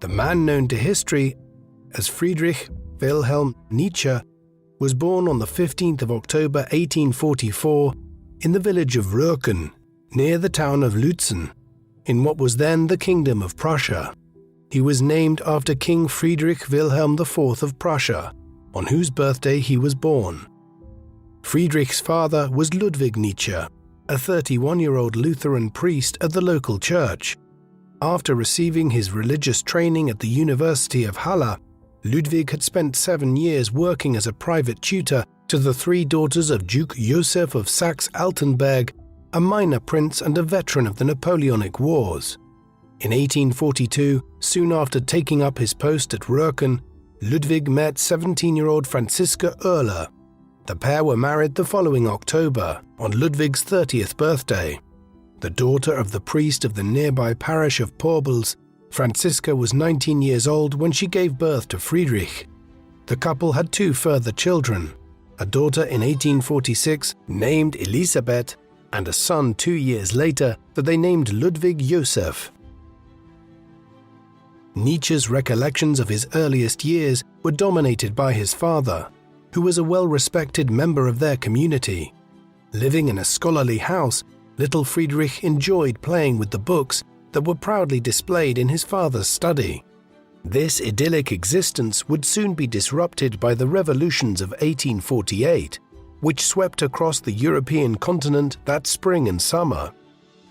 The man known to history as Friedrich Wilhelm Nietzsche was born on the 15th of October 1844 in the village of Röhrken, near the town of Lützen, in what was then the Kingdom of Prussia. He was named after King Friedrich Wilhelm IV of Prussia, on whose birthday he was born. Friedrich's father was Ludwig Nietzsche, a 31-year-old Lutheran priest at the local church. After receiving his religious training at the University of Halle, Ludwig had spent 7 years working as a private tutor to the 3 daughters of Duke Joseph of Saxe-Altenburg, a minor prince and a veteran of the Napoleonic Wars. In 1842, soon after taking up his post at Röhrken, Ludwig met 17-year-old Franziska Oehler. The pair were married the following October, on Ludwig's 30th birthday. The daughter of the priest of the nearby parish of Porbels, Franziska was 19 years old when she gave birth to Friedrich. The couple had 2 further children, a daughter in 1846 named Elisabeth, and a son 2 years later that they named Ludwig Joseph. Nietzsche's recollections of his earliest years were dominated by his father, who was a well-respected member of their community. Living in a scholarly house, little Friedrich enjoyed playing with the books that were proudly displayed in his father's study. This idyllic existence would soon be disrupted by the revolutions of 1848, which swept across the European continent that spring and summer.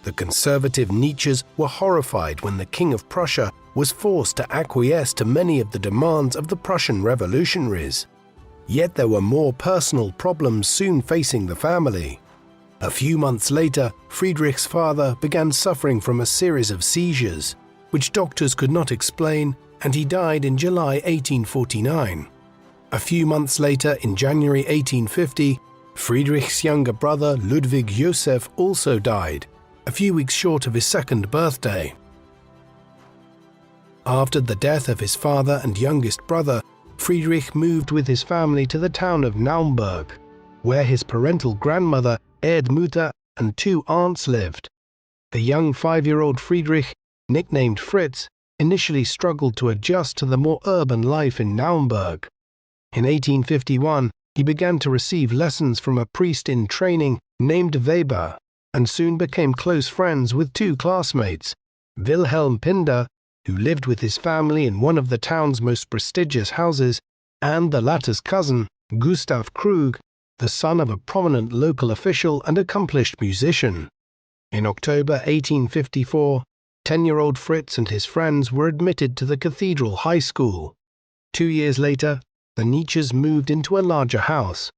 The conservative Nietzsches were horrified when the King of Prussia was forced to acquiesce to many of the demands of the Prussian revolutionaries. Yet there were more personal problems soon facing the family. A few months later, Friedrich's father began suffering from a series of seizures, which doctors could not explain, and he died in July 1849. A few months later, in January 1850, Friedrich's younger brother Ludwig Joseph also died, a few weeks short of his 2nd birthday. After the death of his father and youngest brother, Friedrich moved with his family to the town of Naumburg, where his parental grandmother, Erdmutter, and 2 aunts lived. The young 5-year-old Friedrich, nicknamed Fritz, initially struggled to adjust to the more urban life in Naumburg. In 1851, he began to receive lessons from a priest in training named Weber, and soon became close friends with 2 classmates, Wilhelm Pinder, who lived with his family in one of the town's most prestigious houses, and the latter's cousin, Gustav Krug, the son of a prominent local official and accomplished musician. In October 1854, 10-year-old Fritz and his friends were admitted to the Cathedral High School. 2 years later, the Nietzsches moved into a larger house.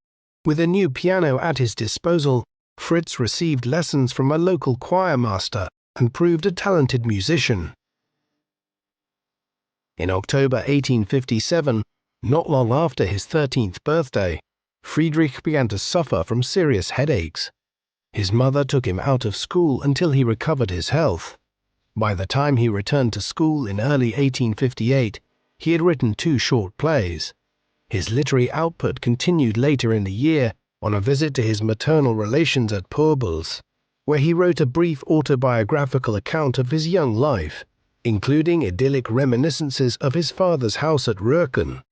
With a new piano at his disposal, Fritz received lessons from a local choir master and proved a talented musician. In October 1857, not long after his 13th birthday, Friedrich began to suffer from serious headaches. His mother took him out of school until he recovered his health. By the time he returned to school in early 1858, he had written 2 short plays. His literary output continued later in the year on a visit to his maternal relations at Porbels, where he wrote a brief autobiographical account of his young life, including idyllic reminiscences of his father's house at Röhrken.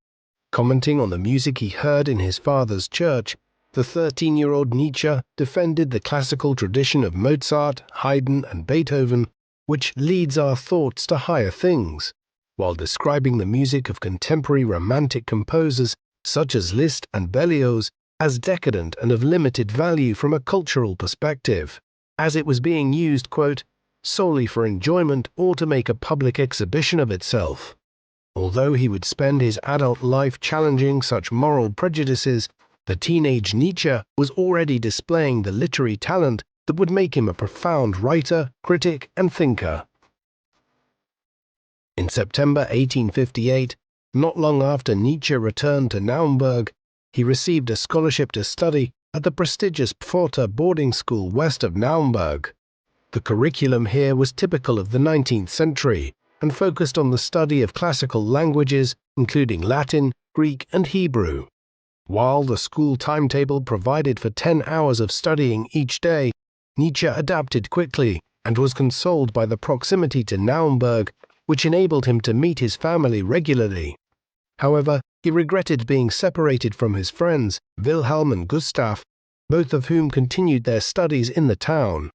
Commenting on the music he heard in his father's church, the 13-year-old Nietzsche defended the classical tradition of Mozart, Haydn, and Beethoven, which leads our thoughts to higher things, while describing the music of contemporary romantic composers such as Liszt and Berlioz as decadent and of limited value from a cultural perspective, as it was being used, quote, solely for enjoyment or to make a public exhibition of itself. Although he would spend his adult life challenging such moral prejudices, the teenage Nietzsche was already displaying the literary talent that would make him a profound writer, critic, and thinker. In September 1858, not long after Nietzsche returned to Naumburg, he received a scholarship to study at the prestigious Pforta boarding school west of Naumburg. The curriculum here was typical of the 19th century and focused on the study of classical languages, including Latin, Greek, and Hebrew. While the school timetable provided for 10 hours of studying each day, Nietzsche adapted quickly and was consoled by the proximity to Naumburg which enabled him to meet his family regularly. However, he regretted being separated from his friends, Wilhelm and Gustav, both of whom continued their studies in the town.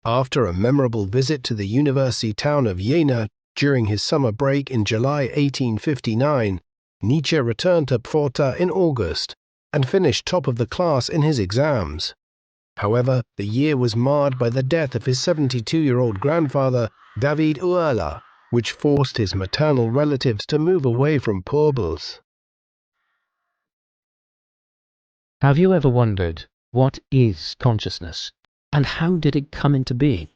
After a memorable visit to the university town of Jena during his summer break in July 1859, Nietzsche returned to Pforta in August and finished top of the class in his exams. However, the year was marred by the death of his 72-year-old grandfather, David Uerler, which forced his maternal relatives to move away from Pobels. Have you ever wondered, what is consciousness? And how did it come into being?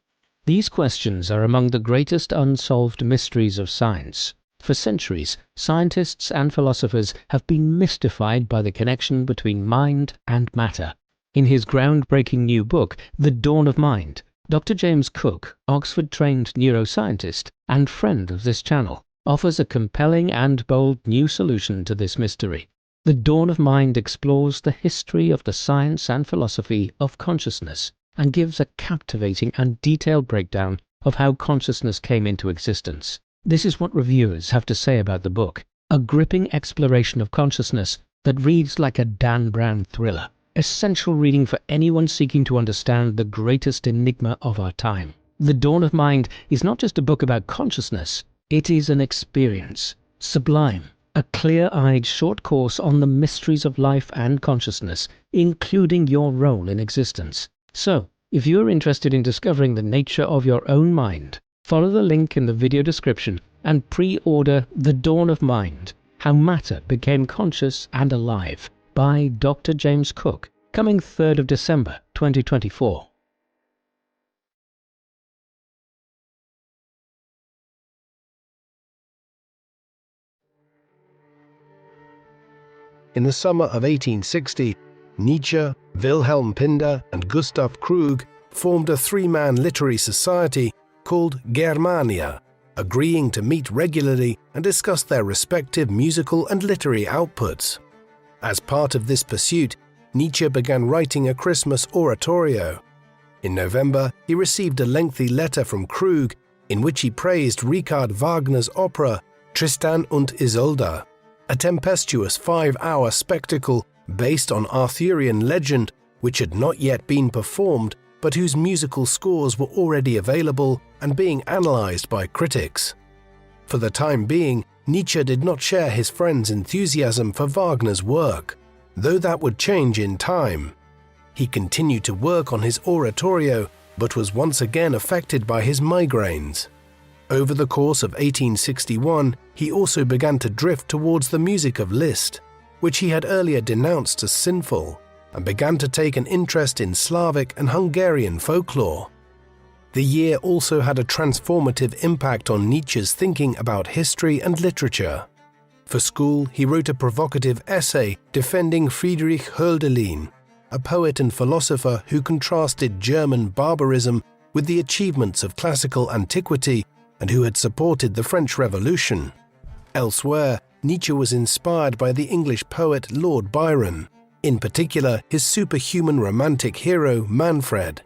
These questions are among the greatest unsolved mysteries of science. For centuries, scientists and philosophers have been mystified by the connection between mind and matter. In his groundbreaking new book, The Dawn of Mind, Dr. James Cook, Oxford-trained neuroscientist and friend of this channel, offers a compelling and bold new solution to this mystery. The Dawn of Mind explores the history of the science and philosophy of consciousness and gives a captivating and detailed breakdown of how consciousness came into existence. This is what reviewers have to say about the book, a gripping exploration of consciousness that reads like a Dan Brown thriller, essential reading for anyone seeking to understand the greatest enigma of our time. The Dawn of Mind is not just a book about consciousness, it is an experience, sublime, a clear-eyed short course on the mysteries of life and consciousness, including your role in existence. So, if you are interested in discovering the nature of your own mind, follow the link in the video description and pre-order The Dawn of Mind, How Matter Became Conscious and Alive by Dr. James Cook, coming 3rd of December 2024. In the summer of 1860, Nietzsche, Wilhelm Pinder, and Gustav Krug formed a three-man literary society called Germania, agreeing to meet regularly and discuss their respective musical and literary outputs. As part of this pursuit, Nietzsche began writing a Christmas oratorio. In November, he received a lengthy letter from Krug in which he praised Richard Wagner's opera Tristan und Isolde, a tempestuous 5-hour spectacle based on Arthurian legend which had not yet been performed but whose musical scores were already available and being analyzed by critics. For the time being, Nietzsche did not share his friends' enthusiasm for Wagner's work, though that would change in time. He continued to work on his oratorio but was once again affected by his migraines. Over the course of 1861, he also began to drift towards the music of Liszt, which he had earlier denounced as sinful, and began to take an interest in Slavic and Hungarian folklore. The year also had a transformative impact on Nietzsche's thinking about history and literature. For school, he wrote a provocative essay defending Friedrich Hölderlin, a poet and philosopher who contrasted German barbarism with the achievements of classical antiquity and who had supported the French Revolution. Elsewhere, Nietzsche was inspired by the English poet Lord Byron, in particular his superhuman romantic hero Manfred.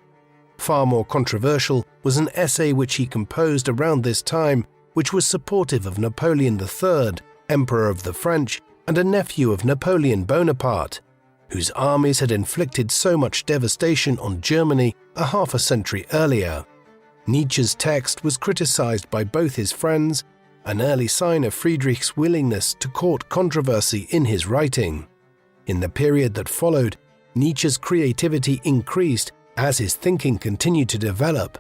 Far more controversial was an essay which he composed around this time, which was supportive of Napoleon III, Emperor of the French, and a nephew of Napoleon Bonaparte, whose armies had inflicted so much devastation on Germany a half a century earlier. Nietzsche's text was criticized by both his friends, an early sign of Friedrich's willingness to court controversy in his writing. In the period that followed, Nietzsche's creativity increased as his thinking continued to develop.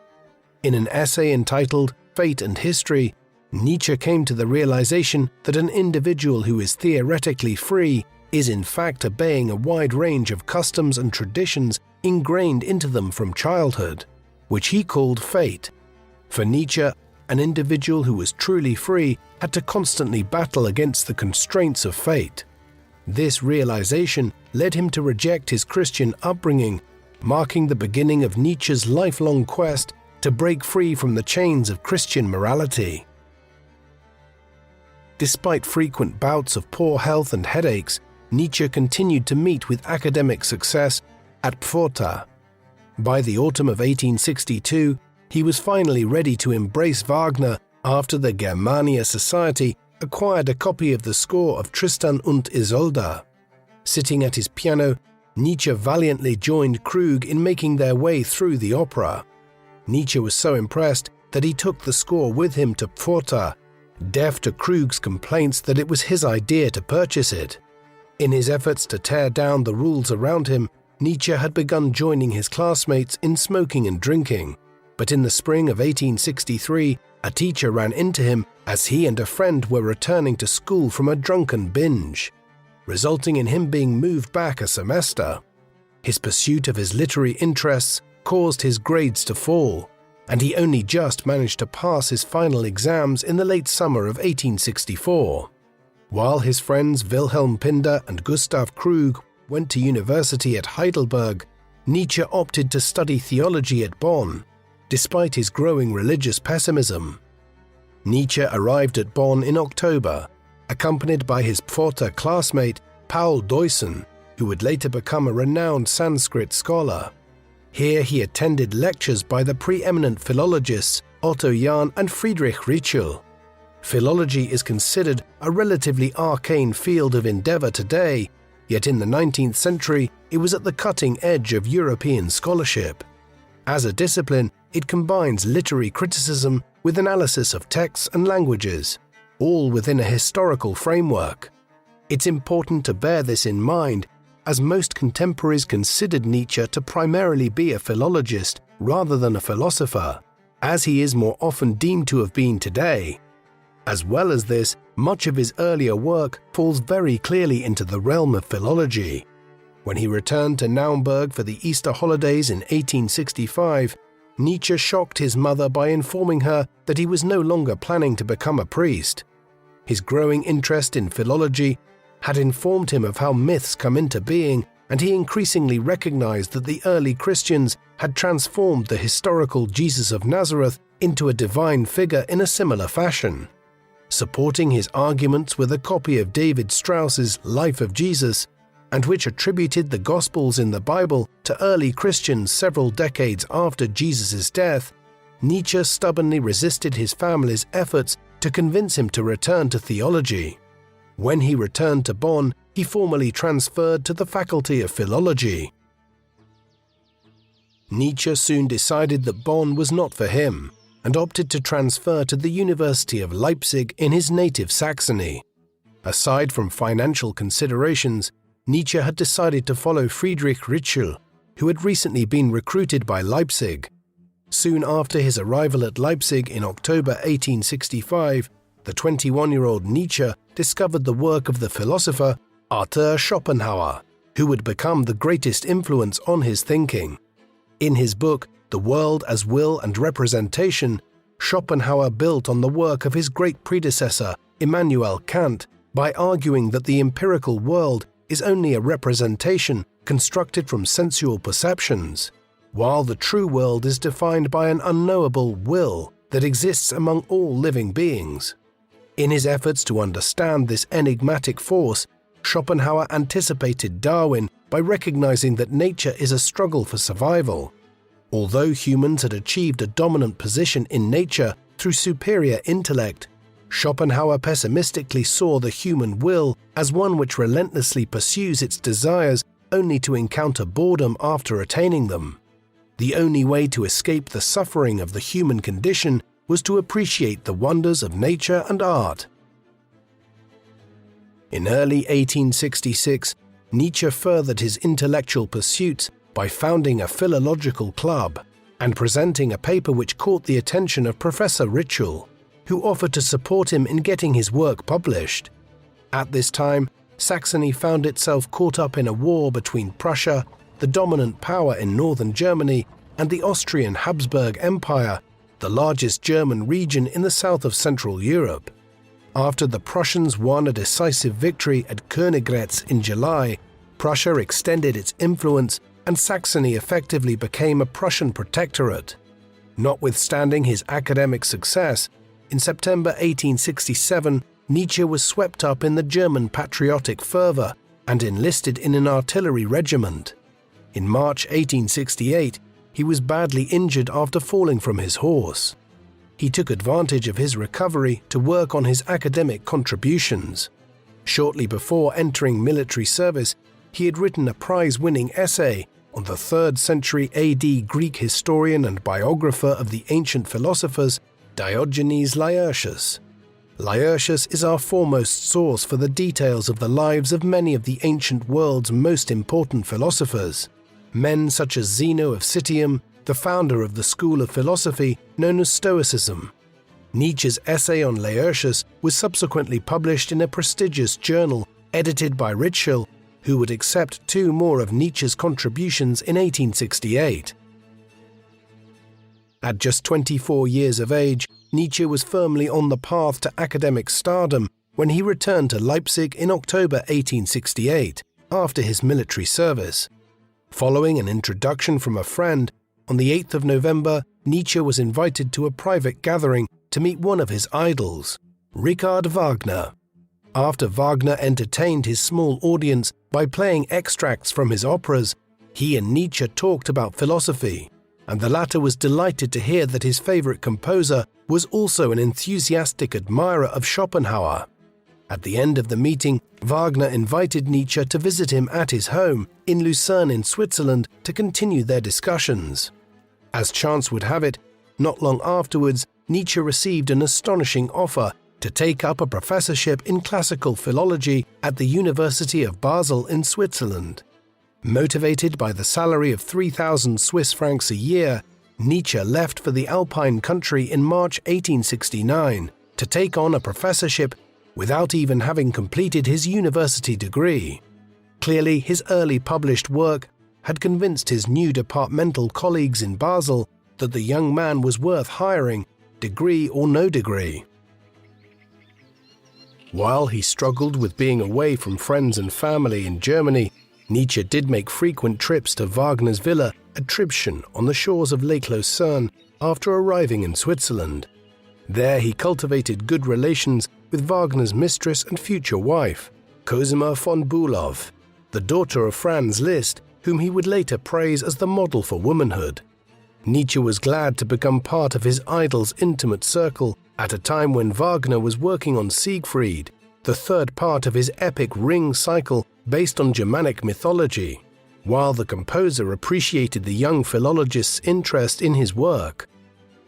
In an essay entitled Fate and History, Nietzsche came to the realization that an individual who is theoretically free is in fact obeying a wide range of customs and traditions ingrained into them from childhood, which he called fate. For Nietzsche, an individual who was truly free had to constantly battle against the constraints of fate. This realization led him to reject his Christian upbringing, marking the beginning of Nietzsche's lifelong quest to break free from the chains of Christian morality. Despite frequent bouts of poor health and headaches, Nietzsche continued to meet with academic success at Pforta. By the autumn of 1862, he was finally ready to embrace Wagner after the Germania Society acquired a copy of the score of Tristan und Isolde. Sitting at his piano, Nietzsche valiantly joined Krug in making their way through the opera. Nietzsche was so impressed that he took the score with him to Pforta, deaf to Krug's complaints that it was his idea to purchase it. In his efforts to tear down the rules around him, Nietzsche had begun joining his classmates in smoking and drinking. But in the spring of 1863, a teacher ran into him as he and a friend were returning to school from a drunken binge, resulting in him being moved back a semester. His pursuit of his literary interests caused his grades to fall, and he only just managed to pass his final exams in the late summer of 1864. While his friends Wilhelm Pinder and Gustav Krug went to university at Heidelberg, Nietzsche opted to study theology at Bonn, despite his growing religious pessimism. Nietzsche arrived at Bonn in October, accompanied by his Pforta classmate Paul Deussen, who would later become a renowned Sanskrit scholar. Here he attended lectures by the preeminent philologists Otto Jahn and Friedrich Ritschl. Philology is considered a relatively arcane field of endeavor today, yet in the 19th century it was at the cutting edge of European scholarship. As a discipline, it combines literary criticism with analysis of texts and languages, all within a historical framework. It's important to bear this in mind, as most contemporaries considered Nietzsche to primarily be a philologist rather than a philosopher, as he is more often deemed to have been today. As well as this, much of his earlier work falls very clearly into the realm of philology. When he returned to Naumburg for the Easter holidays in 1865, Nietzsche shocked his mother by informing her that he was no longer planning to become a priest. His growing interest in philology had informed him of how myths come into being, and he increasingly recognized that the early Christians had transformed the historical Jesus of Nazareth into a divine figure in a similar fashion. Supporting his arguments with a copy of David Strauss's Life of Jesus, and which attributed the Gospels in the Bible to early Christians several decades after Jesus' death, Nietzsche stubbornly resisted his family's efforts to convince him to return to theology. When he returned to Bonn, he formally transferred to the Faculty of Philology. Nietzsche soon decided that Bonn was not for him, and opted to transfer to the University of Leipzig in his native Saxony. Aside from financial considerations, Nietzsche had decided to follow Friedrich Ritschl, who had recently been recruited by Leipzig. Soon after his arrival at Leipzig in October 1865, the 21-year-old Nietzsche discovered the work of the philosopher Arthur Schopenhauer, who would become the greatest influence on his thinking. In his book, The World as Will and Representation, Schopenhauer built on the work of his great predecessor, Immanuel Kant, by arguing that the empirical world is only a representation constructed from sensual perceptions, while the true world is defined by an unknowable will that exists among all living beings. In his efforts to understand this enigmatic force, Schopenhauer anticipated Darwin by recognizing that nature is a struggle for survival. Although humans had achieved a dominant position in nature through superior intellect, Schopenhauer pessimistically saw the human will as one which relentlessly pursues its desires only to encounter boredom after attaining them. The only way to escape the suffering of the human condition was to appreciate the wonders of nature and art. In early 1866, Nietzsche furthered his intellectual pursuits by founding a philological club and presenting a paper which caught the attention of Professor Ritschl, who offered to support him in getting his work published. At this time, Saxony found itself caught up in a war between Prussia, the dominant power in northern Germany, and the Austrian Habsburg Empire, the largest German region in the south of Central Europe. After the Prussians won a decisive victory at Königgrätz in July, Prussia extended its influence and Saxony effectively became a Prussian protectorate. Notwithstanding his academic success, in September 1867, Nietzsche was swept up in the German patriotic fervor and enlisted in an artillery regiment. In March 1868, he was badly injured after falling from his horse. he took advantage of his recovery to work on his academic contributions. Shortly before entering military service, he had written a prize-winning essay on the 3rd century AD Greek historian and biographer of the ancient philosophers, Diogenes Laertius. Laertius is our foremost source for the details of the lives of many of the ancient world's most important philosophers. Men such as Zeno of Citium, the founder of the school of philosophy known as Stoicism. Nietzsche's essay on Laertius was subsequently published in a prestigious journal edited by Ritschl, who would accept 2 more of Nietzsche's contributions in 1868. At just 24 years of age, Nietzsche was firmly on the path to academic stardom when he returned to Leipzig in October 1868 after his military service. Following an introduction from a friend, on the 8th of November, Nietzsche was invited to a private gathering to meet one of his idols, Richard Wagner. After Wagner entertained his small audience by playing extracts from his operas, he and Nietzsche talked about philosophy, and the latter was delighted to hear that his favorite composer was also an enthusiastic admirer of Schopenhauer. At the end of the meeting, Wagner invited Nietzsche to visit him at his home in Lucerne in Switzerland to continue their discussions. As chance would have it, not long afterwards, Nietzsche received an astonishing offer to take up a professorship in classical philology at the University of Basel in Switzerland. Motivated by the salary of 3,000 Swiss francs a year, Nietzsche left for the Alpine country in March 1869 to take on a professorship without even having completed his university degree. Clearly, his early published work had convinced his new departmental colleagues in Basel that the young man was worth hiring, degree or no degree. While he struggled with being away from friends and family in Germany, Nietzsche did make frequent trips to Wagner's villa at Tribschen on the shores of Lake Lucerne after arriving in Switzerland. There he cultivated good relations with Wagner's mistress and future wife, Cosima von Bülow, the daughter of Franz Liszt, whom he would later praise as the model for womanhood. Nietzsche was glad to become part of his idol's intimate circle at a time when Wagner was working on Siegfried, the 3rd part of his epic Ring cycle based on Germanic mythology, while the composer appreciated the young philologist's interest in his work.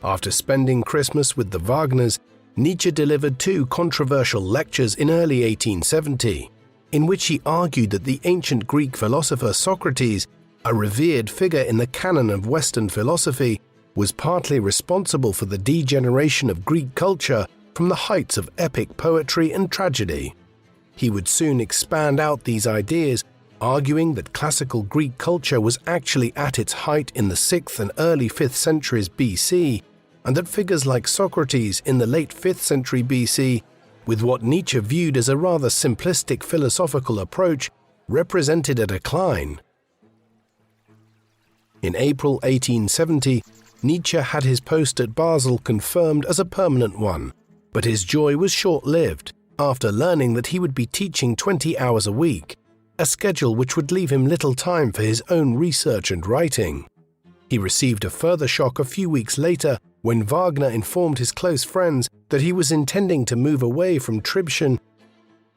After spending Christmas with the Wagners, Nietzsche delivered 2 controversial lectures in early 1870, in which he argued that the ancient Greek philosopher Socrates, a revered figure in the canon of Western philosophy, was partly responsible for the degeneration of Greek culture from the heights of epic poetry and tragedy. He would soon expand out these ideas, arguing that classical Greek culture was actually at its height in the 6th and early 5th centuries BC, and that figures like Socrates in the late 5th century BC, with what Nietzsche viewed as a rather simplistic philosophical approach, represented a decline. In April 1870, Nietzsche had his post at Basel confirmed as a permanent one, but his joy was short-lived after learning that he would be teaching 20 hours a week, a schedule which would leave him little time for his own research and writing. He received a further shock a few weeks later when Wagner informed his close friends that he was intending to move away from Tribschen,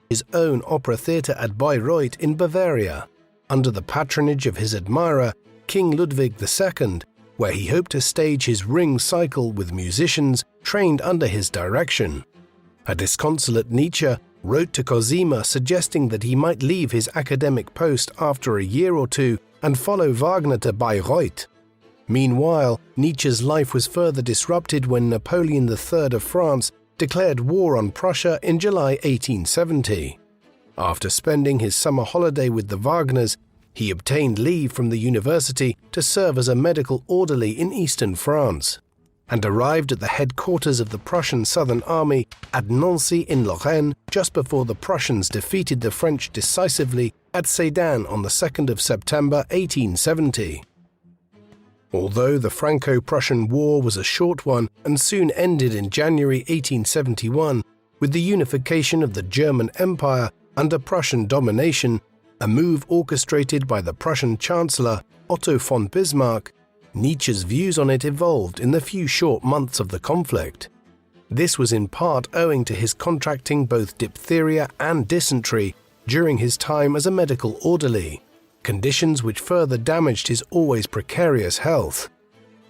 his own opera theatre at Bayreuth in Bavaria, under the patronage of his admirer, King Ludwig II, where he hoped to stage his Ring cycle with musicians trained under his direction. A disconsolate Nietzsche wrote to Cosima suggesting that he might leave his academic post after a year or 2 and follow Wagner to Bayreuth. Meanwhile, Nietzsche's life was further disrupted when Napoleon III of France declared war on Prussia in July 1870. After spending his summer holiday with the Wagners, he obtained leave from the university to serve as a medical orderly in eastern France, and arrived at the headquarters of the Prussian Southern Army at Nancy in Lorraine just before the Prussians defeated the French decisively at Sedan on the 2nd of September 1870. Although the Franco-Prussian War was a short one and soon ended in January 1871 with the unification of the German Empire under Prussian domination, a move orchestrated by the Prussian Chancellor Otto von Bismarck, Nietzsche's views on it evolved in the few short months of the conflict. This was in part owing to his contracting both diphtheria and dysentery during his time as a medical orderly, conditions which further damaged his always precarious health.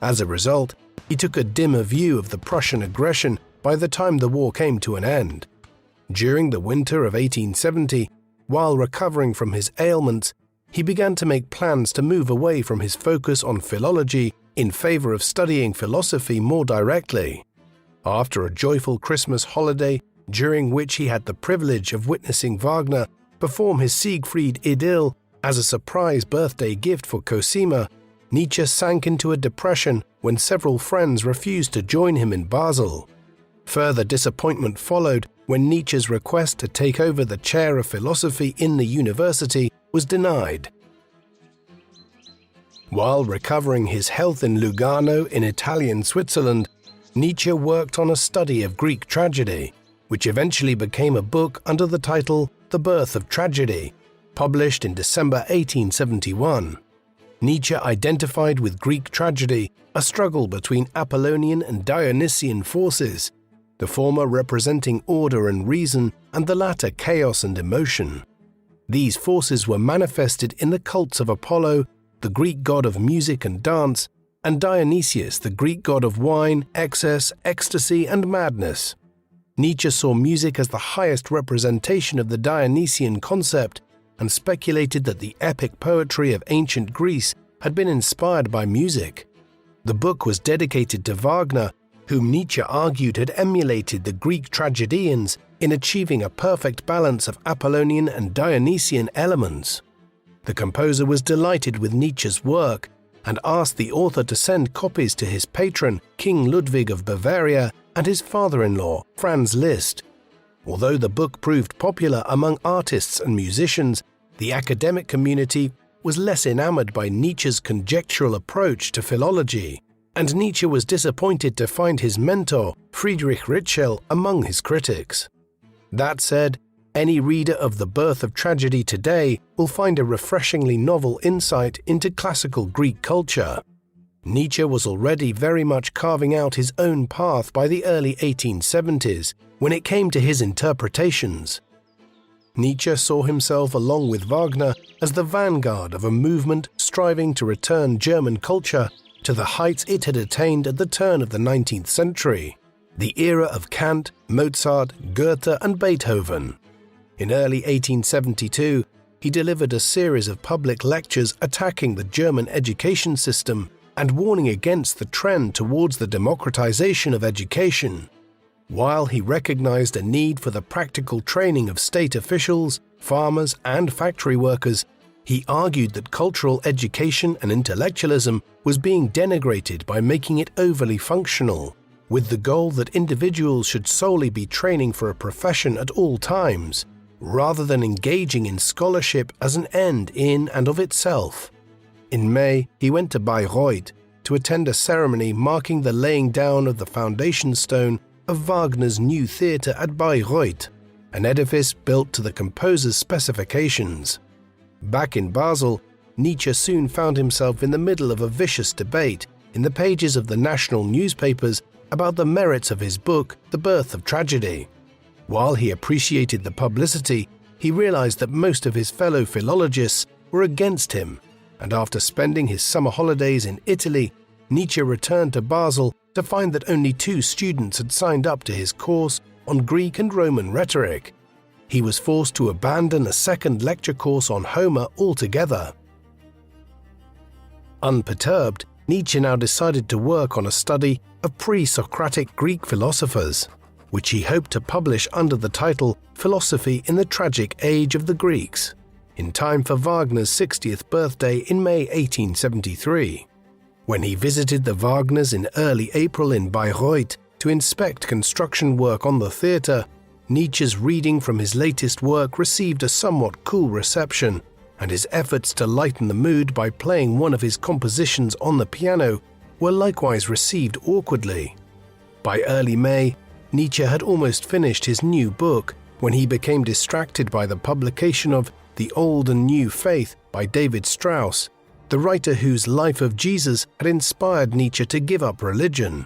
As a result, he took a dimmer view of the Prussian aggression by the time the war came to an end. During the winter of 1870, while recovering from his ailments, he began to make plans to move away from his focus on philology in favor of studying philosophy more directly. After a joyful Christmas holiday, during which he had the privilege of witnessing Wagner perform his Siegfried Idyll as a surprise birthday gift for Cosima, Nietzsche sank into a depression when several friends refused to join him in Basel. Further disappointment followed when Nietzsche's request to take over the chair of philosophy in the university was denied. While recovering his health in Lugano in Italian Switzerland, Nietzsche worked on a study of Greek tragedy, which eventually became a book under the title The Birth of Tragedy, published in December 1871. Nietzsche identified with Greek tragedy a struggle between Apollonian and Dionysian forces, the former representing order and reason and the latter chaos and emotion. These forces were manifested in the cults of Apollo, the Greek god of music and dance, and Dionysius, the Greek god of wine, excess, ecstasy, and madness. Nietzsche saw music as the highest representation of the Dionysian concept and speculated that the epic poetry of ancient Greece had been inspired by music. The book was dedicated to Wagner, whom Nietzsche argued had emulated the Greek tragedians in achieving a perfect balance of Apollonian and Dionysian elements. The composer was delighted with Nietzsche's work and asked the author to send copies to his patron, King Ludwig of Bavaria, and his father-in-law, Franz Liszt. Although the book proved popular among artists and musicians, the academic community was less enamored by Nietzsche's conjectural approach to philology, and Nietzsche was disappointed to find his mentor, Friedrich Ritschl, among his critics. That said, any reader of The Birth of Tragedy today will find a refreshingly novel insight into classical Greek culture. Nietzsche was already very much carving out his own path by the early 1870s when it came to his interpretations. Nietzsche saw himself along with Wagner as the vanguard of a movement striving to return German culture to the heights it had attained at the turn of the 19th century, the era of Kant, Mozart, Goethe, and Beethoven. In early 1872, he delivered a series of public lectures attacking the German education system and warning against the trend towards the democratization of education. While he recognized a need for the practical training of state officials, farmers, and factory workers, he argued that cultural education and intellectualism was being denigrated by making it overly functional, with the goal that individuals should solely be training for a profession at all times, rather than engaging in scholarship as an end in and of itself. In May, he went to Bayreuth to attend a ceremony marking the laying down of the foundation stone of Wagner's new theatre at Bayreuth, an edifice built to the composer's specifications. Back in Basel, Nietzsche soon found himself in the middle of a vicious debate in the pages of the national newspapers about the merits of his book, The Birth of Tragedy. While he appreciated the publicity, he realized that most of his fellow philologists were against him, and after spending his summer holidays in Italy, Nietzsche returned to Basel to find that only 2 students had signed up to his course on Greek and Roman rhetoric. He was forced to abandon a second lecture course on Homer altogether. Unperturbed, Nietzsche now decided to work on a study of pre-Socratic Greek philosophers, which he hoped to publish under the title Philosophy in the Tragic Age of the Greeks, in time for Wagner's 60th birthday in May 1873. When he visited the Wagners in early April in Bayreuth to inspect construction work on the theatre, Nietzsche's reading from his latest work received a somewhat cool reception, and his efforts to lighten the mood by playing one of his compositions on the piano were likewise received awkwardly. By early May, Nietzsche had almost finished his new book when he became distracted by the publication of The Old and New Faith by David Strauss, the writer whose Life of Jesus had inspired Nietzsche to give up religion.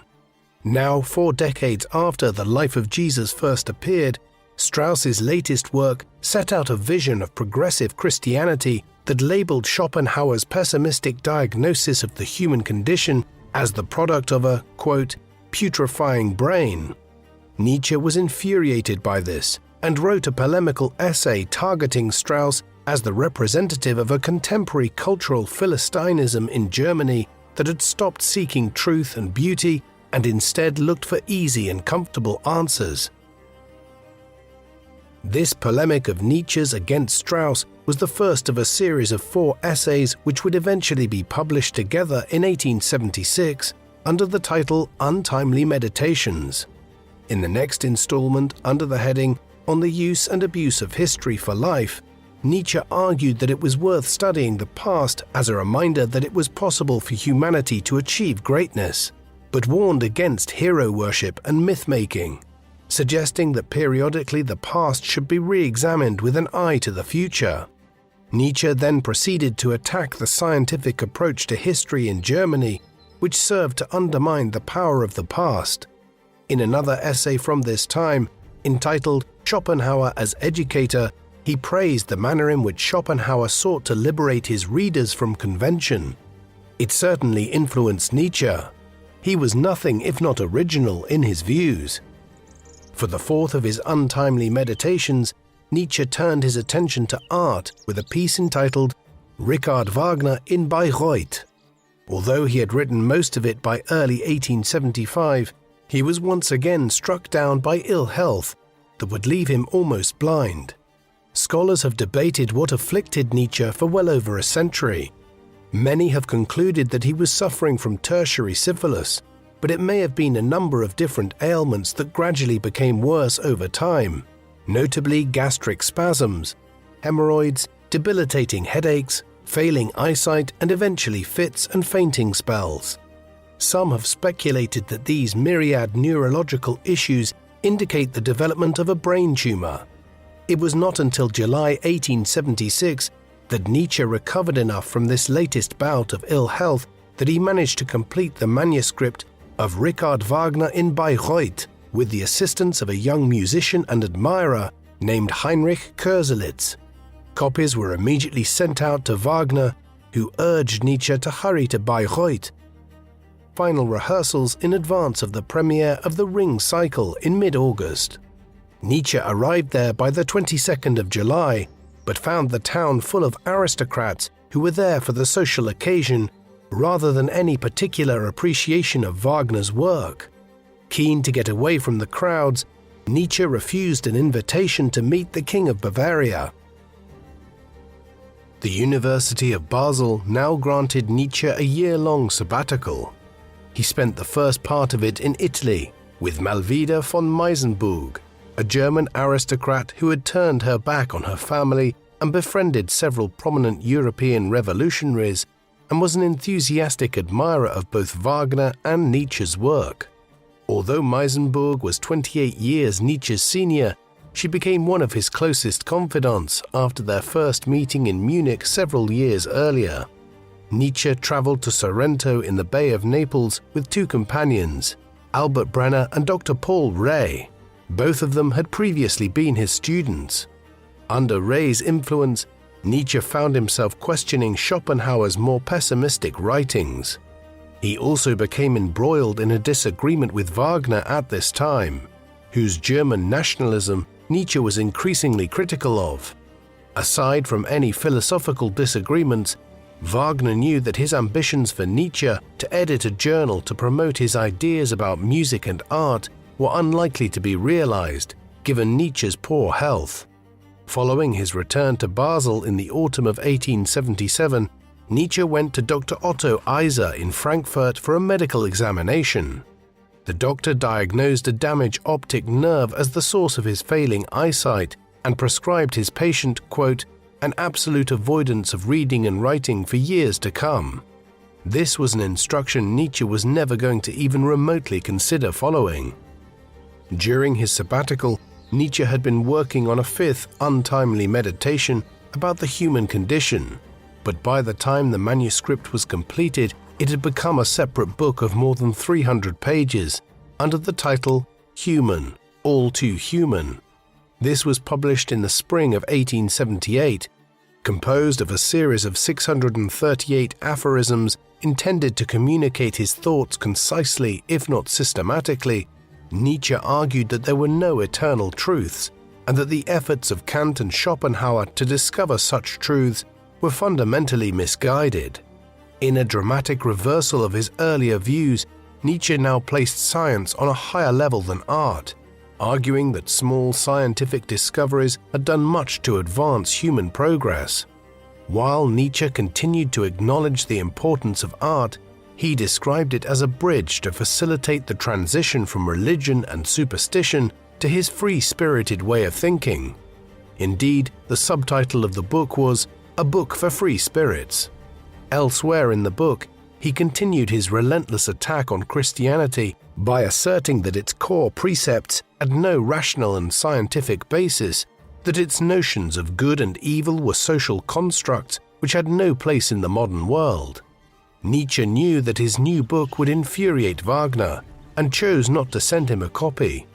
Now, 4 decades after the Life of Jesus first appeared, Strauss's latest work set out a vision of progressive Christianity that labeled Schopenhauer's pessimistic diagnosis of the human condition as the product of a, quote, putrefying brain. Nietzsche was infuriated by this and wrote a polemical essay targeting Strauss as the representative of a contemporary cultural Philistinism in Germany that had stopped seeking truth and beauty and instead looked for easy and comfortable answers. This polemic of Nietzsche's against Strauss was the first of a series of 4 essays which would eventually be published together in 1876 under the title Untimely Meditations. In the next installment, under the heading On the Use and Abuse of History for Life, Nietzsche argued that it was worth studying the past as a reminder that it was possible for humanity to achieve greatness, but warned against hero worship and myth-making, suggesting that periodically the past should be re-examined with an eye to the future. Nietzsche then proceeded to attack the scientific approach to history in Germany, which served to undermine the power of the past. In another essay from this time, entitled Schopenhauer as Educator, he praised the manner in which Schopenhauer sought to liberate his readers from convention. It certainly influenced Nietzsche. He was nothing if not original in his views. For the 4th of his Untimely Meditations, Nietzsche turned his attention to art with a piece entitled Richard Wagner in Bayreuth. Although he had written most of it by early 1875, he was once again struck down by ill health that would leave him almost blind. Scholars have debated what afflicted Nietzsche for well over a century. Many have concluded that he was suffering from tertiary syphilis, but it may have been a number of different ailments that gradually became worse over time, notably gastric spasms, hemorrhoids, debilitating headaches, failing eyesight, and eventually fits and fainting spells. Some have speculated that these myriad neurological issues indicate the development of a brain tumor. It was not until July 1876 that Nietzsche recovered enough from this latest bout of ill health that he managed to complete the manuscript of Richard Wagner in Bayreuth with the assistance of a young musician and admirer named Heinrich Koselleck. Copies were immediately sent out to Wagner, who urged Nietzsche to hurry to Bayreuth. Final rehearsals in advance of the premiere of The Ring Cycle in mid-August. Nietzsche arrived there by the 22nd of July, but found the town full of aristocrats who were there for the social occasion rather than any particular appreciation of Wagner's work. Keen to get away from the crowds, Nietzsche refused an invitation to meet the King of Bavaria. The University of Basel now granted Nietzsche a year-long sabbatical. He spent the first part of it in Italy with Malvida von Meisenburg, a German aristocrat who had turned her back on her family and befriended several prominent European revolutionaries, and was an enthusiastic admirer of both Wagner and Nietzsche's work. Although Meisenburg was 28 years Nietzsche's senior, she became one of his closest confidants after their first meeting in Munich several years earlier. Nietzsche traveled to Sorrento in the Bay of Naples with 2 companions, Albert Brenner and Dr. Paul Rey. Both of them had previously been his students. Under Rey's influence, Nietzsche found himself questioning Schopenhauer's more pessimistic writings. He also became embroiled in a disagreement with Wagner at this time, whose German nationalism Nietzsche was increasingly critical of. Aside from any philosophical disagreements, Wagner knew that his ambitions for Nietzsche to edit a journal to promote his ideas about music and art were unlikely to be realized, given Nietzsche's poor health. Following his return to Basel in the autumn of 1877, Nietzsche went to Dr. Otto Eiser in Frankfurt for a medical examination. The doctor diagnosed a damaged optic nerve as the source of his failing eyesight and prescribed his patient, quote, an absolute avoidance of reading and writing for years to come. This was an instruction Nietzsche was never going to even remotely consider following. During his sabbatical, Nietzsche had been working on a 5th untimely meditation about the human condition. but by the time the manuscript was completed, it had become a separate book of more than 300 pages, under the title Human, All Too Human. This was published in the spring of 1878, composed of a series of 638 aphorisms intended to communicate his thoughts concisely, if not systematically. Nietzsche argued that there were no eternal truths, and that the efforts of Kant and Schopenhauer to discover such truths were fundamentally misguided. In a dramatic reversal of his earlier views, Nietzsche now placed science on a higher level than art, arguing that small scientific discoveries had done much to advance human progress. While Nietzsche continued to acknowledge the importance of art, he described it as a bridge to facilitate the transition from religion and superstition to his free-spirited way of thinking. Indeed, the subtitle of the book was A Book for Free Spirits. Elsewhere in the book, he continued his relentless attack on Christianity by asserting that its core precepts had no rational and scientific basis, that its notions of good and evil were social constructs which had no place in the modern world. Nietzsche knew that his new book would infuriate Wagner, and chose not to send him a copy.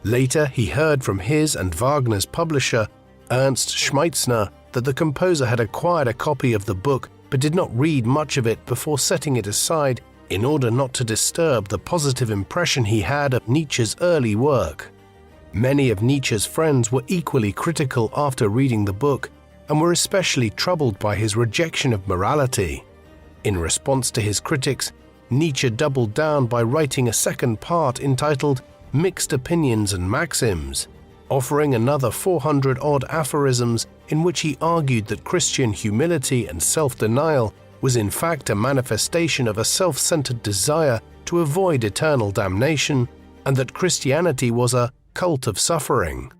Later, he heard from his and Wagner's publisher, Ernst Schmeitzner, that the composer had acquired a copy of the book but did not read much of it before setting it aside in order not to disturb the positive impression he had of Nietzsche's early work. Many of Nietzsche's friends were equally critical after reading the book, and were especially troubled by his rejection of morality. In response to his critics, Nietzsche doubled down by writing a second part entitled Mixed Opinions and Maxims, offering another 400-odd aphorisms in which he argued that Christian humility and self-denial was in fact a manifestation of a self-centered desire to avoid eternal damnation, and that Christianity was a cult of suffering.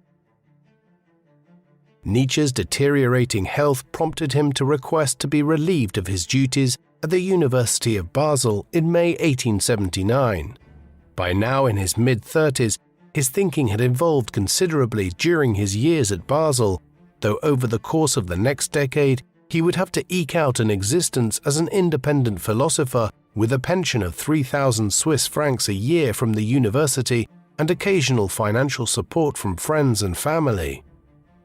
Nietzsche's deteriorating health prompted him to request to be relieved of his duties at the University of Basel in May 1879. By now in his mid-30s, his thinking had evolved considerably during his years at Basel, though over the course of the next decade, he would have to eke out an existence as an independent philosopher with a pension of 3,000 Swiss francs a year from the university and occasional financial support from friends and family.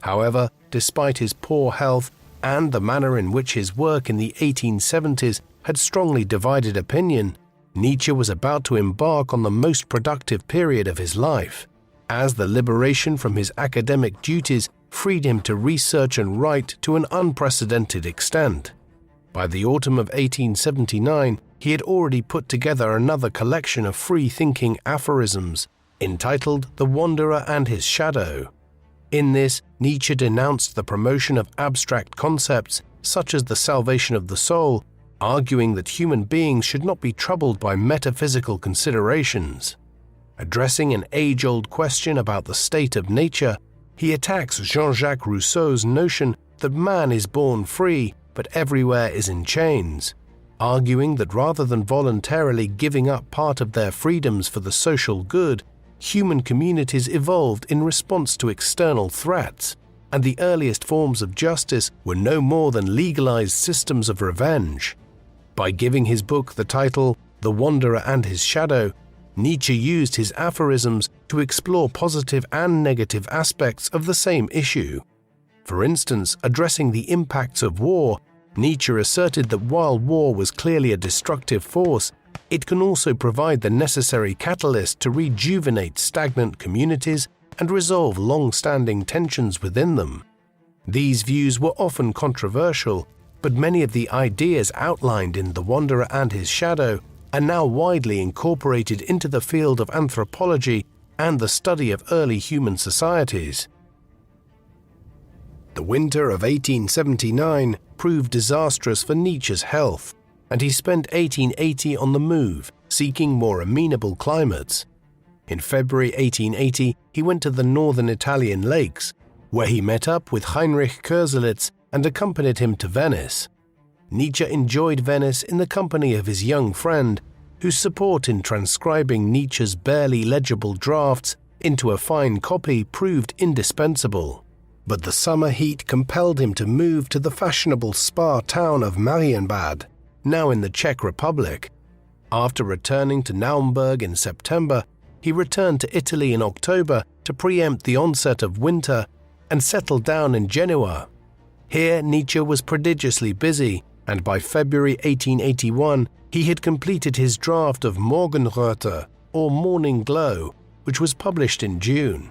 However, despite his poor health and the manner in which his work in the 1870s had strongly divided opinion, Nietzsche was about to embark on the most productive period of his life, as the liberation from his academic duties freed him to research and write to an unprecedented extent. By the autumn of 1879, he had already put together another collection of free-thinking aphorisms, entitled The Wanderer and His Shadow. In this, Nietzsche denounced the promotion of abstract concepts such as the salvation of the soul, arguing that human beings should not be troubled by metaphysical considerations. Addressing an age-old question about the state of nature, he attacks Jean-Jacques Rousseau's notion that man is born free but everywhere is in chains, arguing that rather than voluntarily giving up part of their freedoms for the social good, human communities evolved in response to external threats, and the earliest forms of justice were no more than legalized systems of revenge. By giving his book the title The Wanderer and His Shadow, Nietzsche used his aphorisms to explore positive and negative aspects of the same issue. For instance, addressing the impacts of war, Nietzsche asserted that while war was clearly a destructive force, it can also provide the necessary catalyst to rejuvenate stagnant communities and resolve long-standing tensions within them. These views were often controversial, but many of the ideas outlined in The Wanderer and His Shadow are now widely incorporated into the field of anthropology and the study of early human societies. The winter of 1879 proved disastrous for Nietzsche's health, and he spent 1880 on the move, seeking more amenable climates. In February 1880, he went to the northern Italian lakes, where he met up with Heinrich Koselleck and accompanied him to Venice. Nietzsche enjoyed Venice in the company of his young friend, whose support in transcribing Nietzsche's barely legible drafts into a fine copy proved indispensable. but the summer heat compelled him to move to the fashionable spa town of Marienbad, now in the Czech Republic. After returning to Naumburg in September, he returned to Italy in October to preempt the onset of winter and settled down in Genoa. Here Nietzsche was prodigiously busy, and by February 1881 he had completed his draft of Morgenröte, or Morning Glow, which was published in June.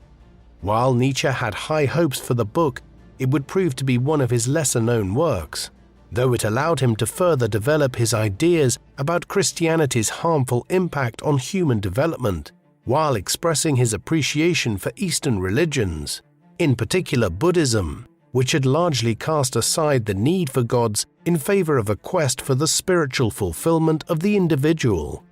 While Nietzsche had high hopes for the book, it would prove to be one of his lesser-known works, though it allowed him to further develop his ideas about Christianity's harmful impact on human development, while expressing his appreciation for Eastern religions, in particular Buddhism, which had largely cast aside the need for gods in favor of a quest for the spiritual fulfillment of the individual.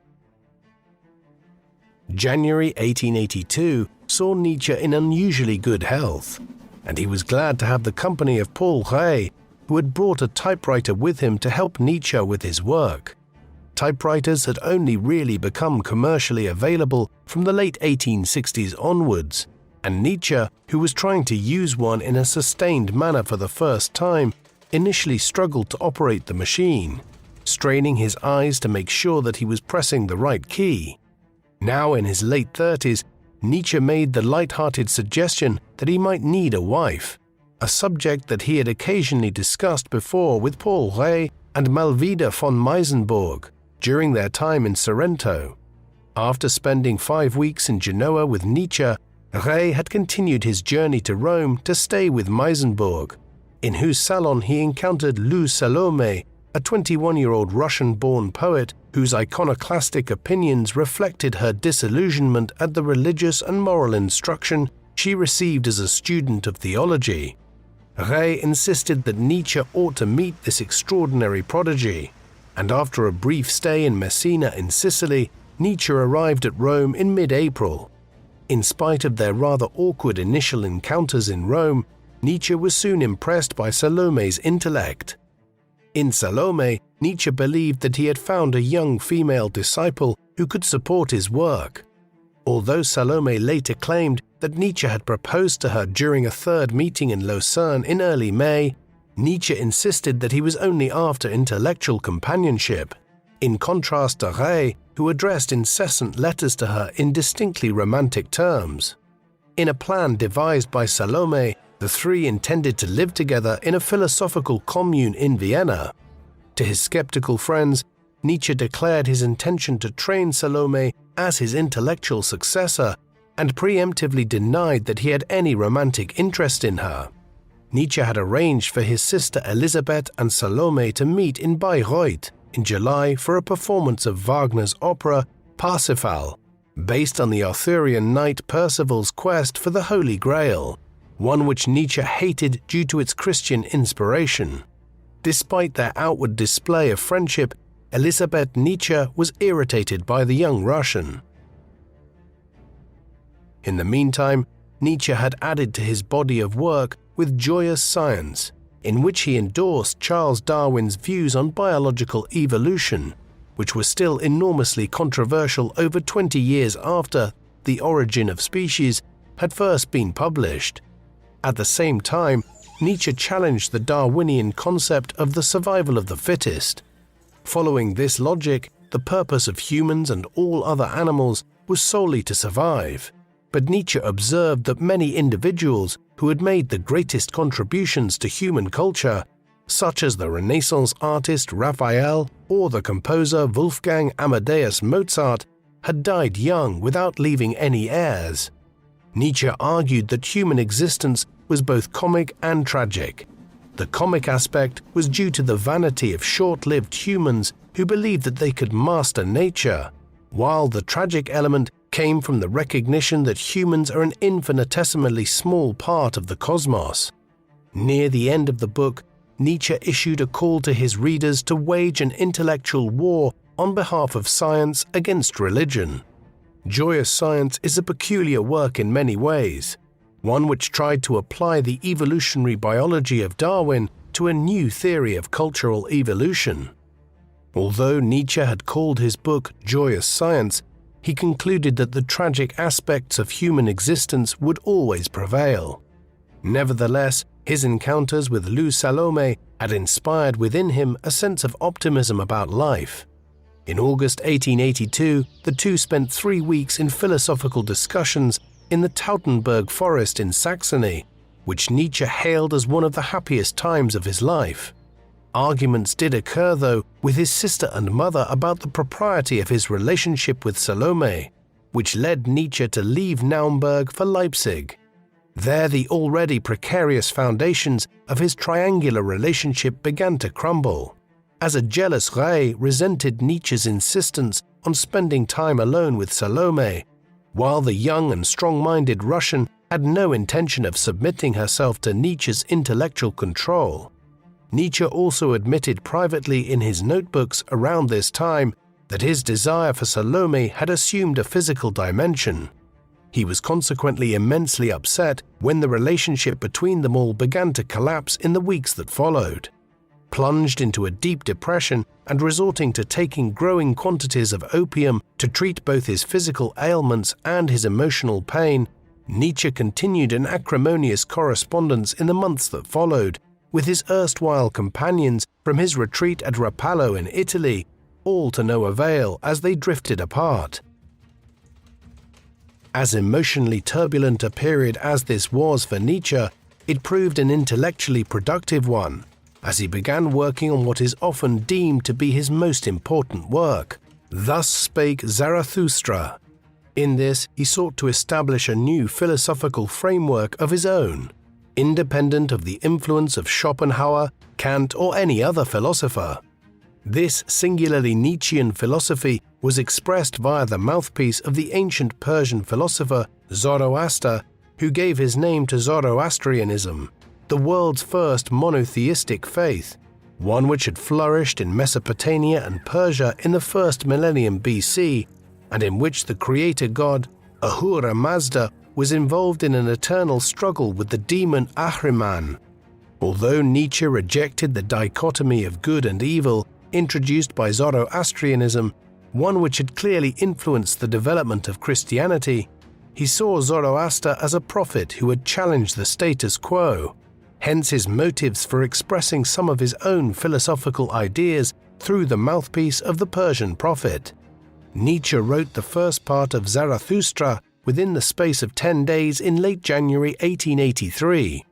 January 1882 saw Nietzsche in unusually good health, and he was glad to have the company of Paul Rée, who had brought a typewriter with him to help Nietzsche with his work. Typewriters had only really become commercially available from the late 1860s onwards, and Nietzsche, who was trying to use one in a sustained manner for the first time, initially struggled to operate the machine, straining his eyes to make sure that he was pressing the right key. Now in his late 30s, Nietzsche made the light-hearted suggestion that he might need a wife, a subject that he had occasionally discussed before with Paul Rée and Malvida von Meisenburg during their time in Sorrento. After spending 5 weeks in Genoa with Nietzsche, Rée had continued his journey to Rome to stay with Meisenburg, in whose salon he encountered Lou Salome, a 21-year-old Russian-born poet whose iconoclastic opinions reflected her disillusionment at the religious and moral instruction she received as a student of theology. Rée insisted that Nietzsche ought to meet this extraordinary prodigy, and after a brief stay in Messina in Sicily, Nietzsche arrived at Rome in mid-April. In spite of their rather awkward initial encounters in Rome, Nietzsche was soon impressed by Salome's intellect. In Salome, Nietzsche believed that he had found a young female disciple who could support his work. Although Salome later claimed that Nietzsche had proposed to her during a third meeting in Lausanne in early May, Nietzsche insisted that he was only after intellectual companionship, in contrast to Rée, who addressed incessant letters to her in distinctly romantic terms. In a plan devised by Salome, the three intended to live together in a philosophical commune in Vienna. To his skeptical friends, Nietzsche declared his intention to train Salome as his intellectual successor and preemptively denied that he had any romantic interest in her. Nietzsche had arranged for his sister Elisabeth and Salome to meet in Bayreuth in July for a performance of Wagner's opera Parsifal, based on the Arthurian knight Percival's quest for the Holy Grail, one which Nietzsche hated due to its Christian inspiration. Despite their outward display of friendship, Elisabeth Nietzsche was irritated by the young Russian. In the meantime, Nietzsche had added to his body of work with Joyous Science, in which he endorsed Charles Darwin's views on biological evolution, which were still enormously controversial over 20 years after The Origin of Species had first been published. At the same time, Nietzsche challenged the Darwinian concept of the survival of the fittest. Following this logic, the purpose of humans and all other animals was solely to survive. But Nietzsche observed that many individuals who had made the greatest contributions to human culture, such as the Renaissance artist Raphael or the composer Wolfgang Amadeus Mozart, had died young without leaving any heirs. Nietzsche argued that human existence was both comic and tragic. The comic aspect was due to the vanity of short-lived humans who believed that they could master nature, while the tragic element came from the recognition that humans are an infinitesimally small part of the cosmos. Near the end of the book, Nietzsche issued a call to his readers to wage an intellectual war on behalf of science against religion. Joyous Science is a peculiar work in many ways, one which tried to apply the evolutionary biology of Darwin to a new theory of cultural evolution. Although Nietzsche had called his book Joyous Science, he concluded that the tragic aspects of human existence would always prevail. Nevertheless, his encounters with Lou Salome had inspired within him a sense of optimism about life. In August 1882, the two spent 3 weeks in philosophical discussions in the Tautenberg forest in Saxony, which Nietzsche hailed as one of the happiest times of his life. Arguments did occur, though, with his sister and mother about the propriety of his relationship with Salome, which led Nietzsche to leave Naumburg for Leipzig. There, the already precarious foundations of his triangular relationship began to crumble, as a jealous Ray resented Nietzsche's insistence on spending time alone with Salome, while the young and strong-minded Russian had no intention of submitting herself to Nietzsche's intellectual control. Nietzsche also admitted privately in his notebooks around this time that his desire for Salome had assumed a physical dimension. He was consequently immensely upset when the relationship between them all began to collapse in the weeks that followed. Plunged into a deep depression and resorting to taking growing quantities of opium to treat both his physical ailments and his emotional pain, Nietzsche continued an acrimonious correspondence in the months that followed with his erstwhile companions from his retreat at Rapallo in Italy, all to no avail as they drifted apart. As emotionally turbulent a period as this was for Nietzsche, it proved an intellectually productive one, as he began working on what is often deemed to be his most important work, Thus Spake Zarathustra. In this, he sought to establish a new philosophical framework of his own, independent of the influence of Schopenhauer, Kant, or any other philosopher. This singularly Nietzschean philosophy was expressed via the mouthpiece of the ancient Persian philosopher Zoroaster, who gave his name to Zoroastrianism, the world's first monotheistic faith, one which had flourished in Mesopotamia and Persia in the first millennium BC, and in which the creator god, Ahura Mazda, was involved in an eternal struggle with the demon Ahriman. Although Nietzsche rejected the dichotomy of good and evil introduced by Zoroastrianism, one which had clearly influenced the development of Christianity, he saw Zoroaster as a prophet who had challenged the status quo, hence his motives for expressing some of his own philosophical ideas through the mouthpiece of the Persian prophet. Nietzsche wrote the first part of Zarathustra within the space of 10 days in late January 1883.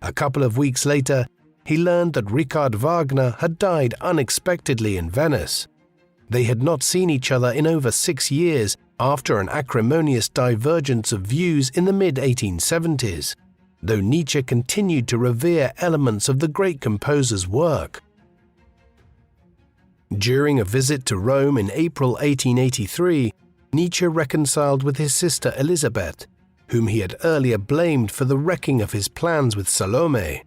A couple of weeks later, he learned that Richard Wagner had died unexpectedly in Venice. They had not seen each other in over 6 years after an acrimonious divergence of views in the mid-1870s, though Nietzsche continued to revere elements of the great composer's work. During a visit to Rome in April 1883, Nietzsche reconciled with his sister Elisabeth, whom he had earlier blamed for the wrecking of his plans with Salome.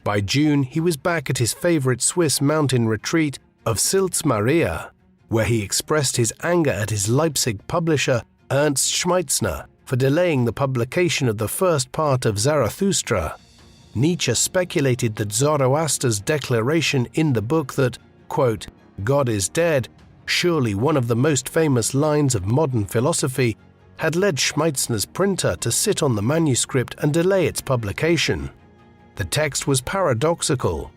By June, he was back at his favorite Swiss mountain retreat of Silz Maria, where he expressed his anger at his Leipzig publisher Ernst Schmeitzner for delaying the publication of the first part of Zarathustra. Nietzsche speculated that Zoroaster's declaration in the book that, quote, "God is dead," surely one of the most famous lines of modern philosophy, had led Schmeitzner's printer to sit on the manuscript and delay its publication. The text was paradoxical.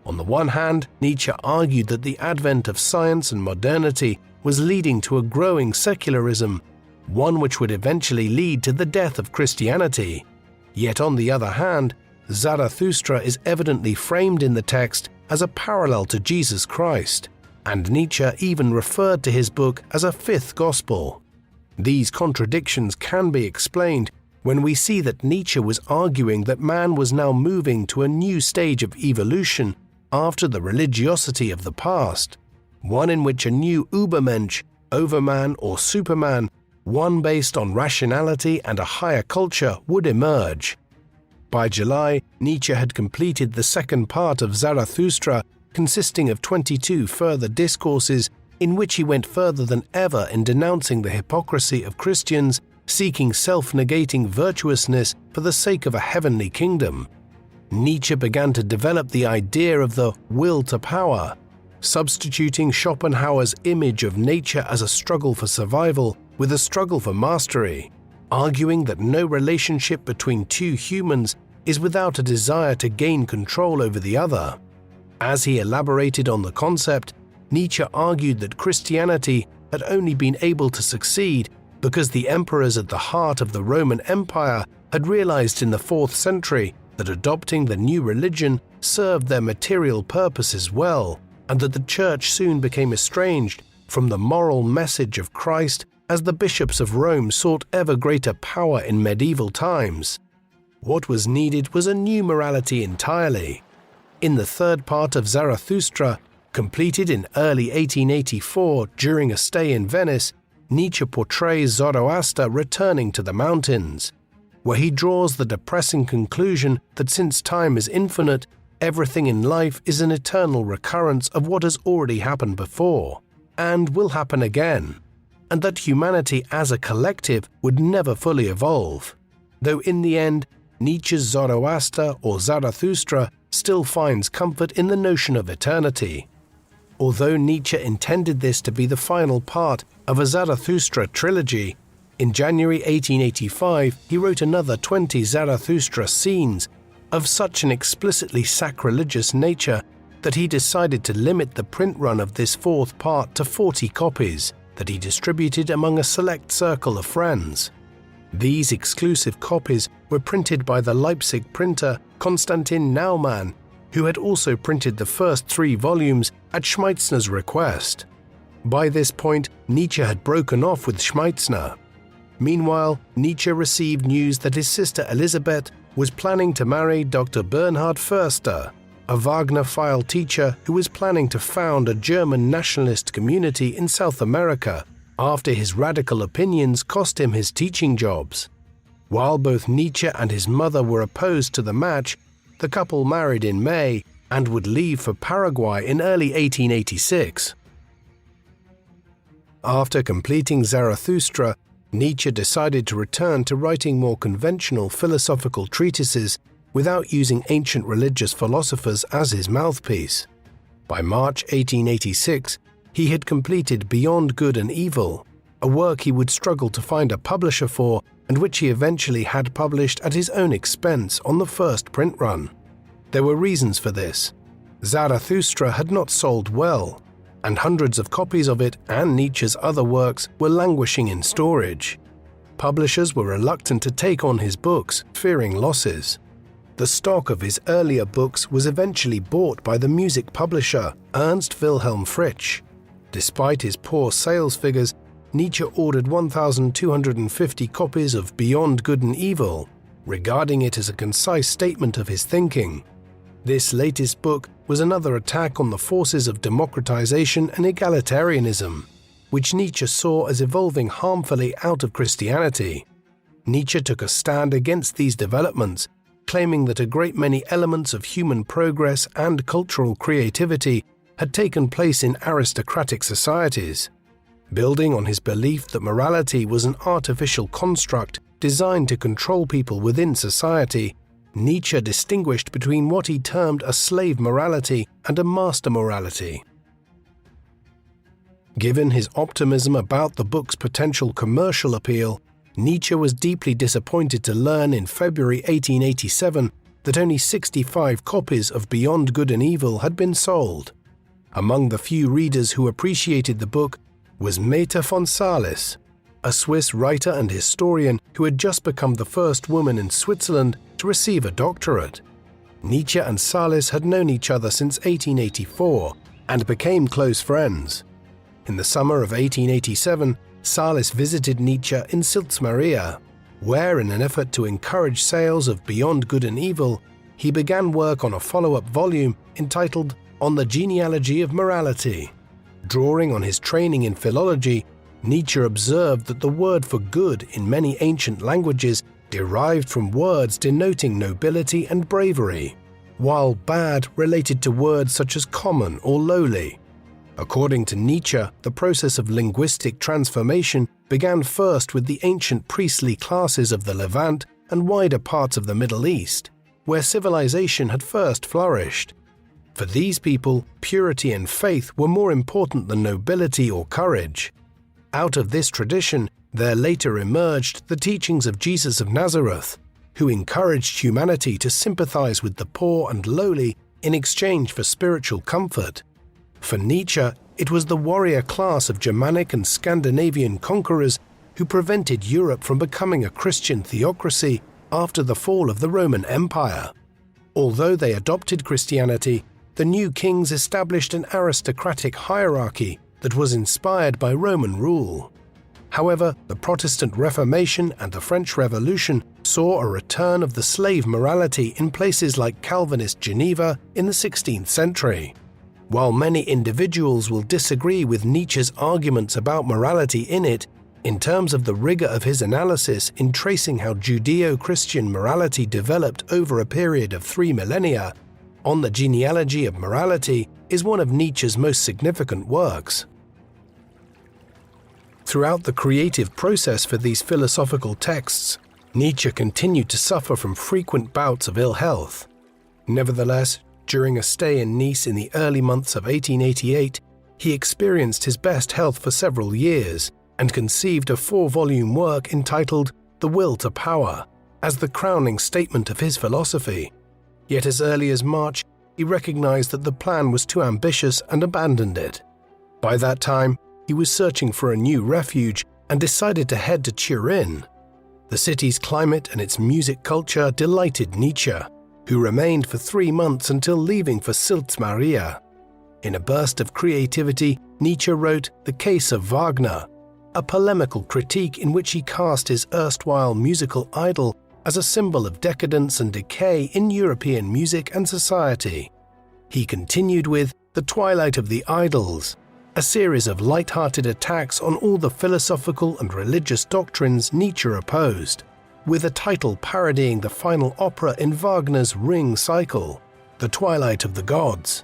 On the one hand, Nietzsche argued that the advent of science and modernity was leading to a growing secularism, one which would eventually lead to the death of Christianity. Yet on the other hand, Zarathustra is evidently framed in the text as a parallel to Jesus Christ, and Nietzsche even referred to his book as a fifth gospel. These contradictions can be explained when we see that Nietzsche was arguing that man was now moving to a new stage of evolution after the religiosity of the past, one in which a new Übermensch, Overman or Superman, one based on rationality and a higher culture, would emerge. By July, Nietzsche had completed the second part of Zarathustra, consisting of 22 further discourses in which he went further than ever in denouncing the hypocrisy of Christians seeking self-negating virtuousness for the sake of a heavenly kingdom. Nietzsche began to develop the idea of the will to power, substituting Schopenhauer's image of nature as a struggle for survival with a struggle for mastery, arguing that no relationship between two humans is without a desire to gain control over the other. As he elaborated on the concept, Nietzsche argued that Christianity had only been able to succeed because the emperors at the heart of the Roman Empire had realized in the 4th century that adopting the new religion served their material purposes well, and that the Church soon became estranged from the moral message of Christ as the bishops of Rome sought ever greater power in medieval times. What was needed was a new morality entirely. In the third part of Zarathustra, completed in early 1884 during a stay in Venice, Nietzsche portrays Zoroaster returning to the mountains, where he draws the depressing conclusion that since time is infinite, everything in life is an eternal recurrence of what has already happened before, and will happen again, and that humanity as a collective would never fully evolve, though in the end, Nietzsche's Zoroaster or Zarathustra still finds comfort in the notion of eternity. Although Nietzsche intended this to be the final part of a Zarathustra trilogy, in January 1885 he wrote another 20 Zarathustra scenes of such an explicitly sacrilegious nature that he decided to limit the print run of this fourth part to 40 copies that he distributed among a select circle of friends. These exclusive copies were printed by the Leipzig printer Konstantin Naumann, who had also printed the first 3 volumes at Schmeitzner's request. By this point, Nietzsche had broken off with Schmeitzner. Meanwhile, Nietzsche received news that his sister Elisabeth was planning to marry Dr. Bernhard Förster, a Wagner-file teacher who was planning to found a German nationalist community in South America after his radical opinions cost him his teaching jobs. While both Nietzsche and his mother were opposed to the match, the couple married in May and would leave for Paraguay in early 1886. After completing Zarathustra, Nietzsche decided to return to writing more conventional philosophical treatises without using ancient religious philosophers as his mouthpiece. By March 1886, he had completed Beyond Good and Evil, a work he would struggle to find a publisher for and which he eventually had published at his own expense on the first print run. There were reasons for this. Zarathustra had not sold well, and hundreds of copies of it and Nietzsche's other works were languishing in storage. Publishers were reluctant to take on his books, fearing losses. The stock of his earlier books was eventually bought by the music publisher Ernst Wilhelm Fritsch. Despite his poor sales figures, Nietzsche ordered 1,250 copies of Beyond Good and Evil, regarding it as a concise statement of his thinking. This latest book was another attack on the forces of democratization and egalitarianism, which Nietzsche saw as evolving harmfully out of Christianity. Nietzsche took a stand against these developments, claiming that a great many elements of human progress and cultural creativity had taken place in aristocratic societies. Building on his belief that morality was an artificial construct designed to control people within society, Nietzsche distinguished between what he termed a slave morality and a master morality. Given his optimism about the book's potential commercial appeal, Nietzsche was deeply disappointed to learn in February 1887 that only 65 copies of Beyond Good and Evil had been sold. Among the few readers who appreciated the book was Meta von Salis, a Swiss writer and historian who had just become the first woman in Switzerland to receive a doctorate. Nietzsche and Salis had known each other since 1884 and became close friends. In the summer of 1887, Salis visited Nietzsche in Silz-Maria, where, in an effort to encourage sales of Beyond Good and Evil, he began work on a follow-up volume entitled On the Genealogy of Morality. Drawing on his training in philology, Nietzsche observed that the word for good in many ancient languages derived from words denoting nobility and bravery, while bad related to words such as common or lowly. According to Nietzsche, the process of linguistic transformation began first with the ancient priestly classes of the Levant and wider parts of the Middle East, where civilization had first flourished. For these people, purity and faith were more important than nobility or courage. Out of this tradition, there later emerged the teachings of Jesus of Nazareth. who encouraged humanity to sympathize with the poor and lowly in exchange for spiritual comfort. For Nietzsche, it was the warrior class of Germanic and Scandinavian conquerors who prevented Europe from becoming a Christian theocracy after the fall of the Roman Empire. Although they adopted Christianity, the new kings established an aristocratic hierarchy that was inspired by Roman rule. However, the Protestant Reformation and the French Revolution saw a return of the slave morality in places like Calvinist Geneva in the 16th century. While many individuals will disagree with Nietzsche's arguments about morality in it, in terms of the rigor of his analysis in tracing how Judeo-Christian morality developed over a period of 3 millennia, On the Genealogy of Morality is one of Nietzsche's most significant works. Throughout the creative process for these philosophical texts, Nietzsche continued to suffer from frequent bouts of ill health. Nevertheless, during a stay in Nice in the early months of 1888, he experienced his best health for several years and conceived a 4-volume work entitled The Will to Power as the crowning statement of his philosophy. Yet as early as March, he recognized that the plan was too ambitious and abandoned it. By that time, he was searching for a new refuge and decided to head to Turin. The city's climate and its music culture delighted Nietzsche, who remained for 3 months until leaving for Sils Maria. In a burst of creativity, Nietzsche wrote The Case of Wagner, a polemical critique in which he cast his erstwhile musical idol as a symbol of decadence and decay in European music and society. He continued with The Twilight of the Idols, a series of light-hearted attacks on all the philosophical and religious doctrines Nietzsche opposed, with a title parodying the final opera in Wagner's Ring cycle, The Twilight of the Gods.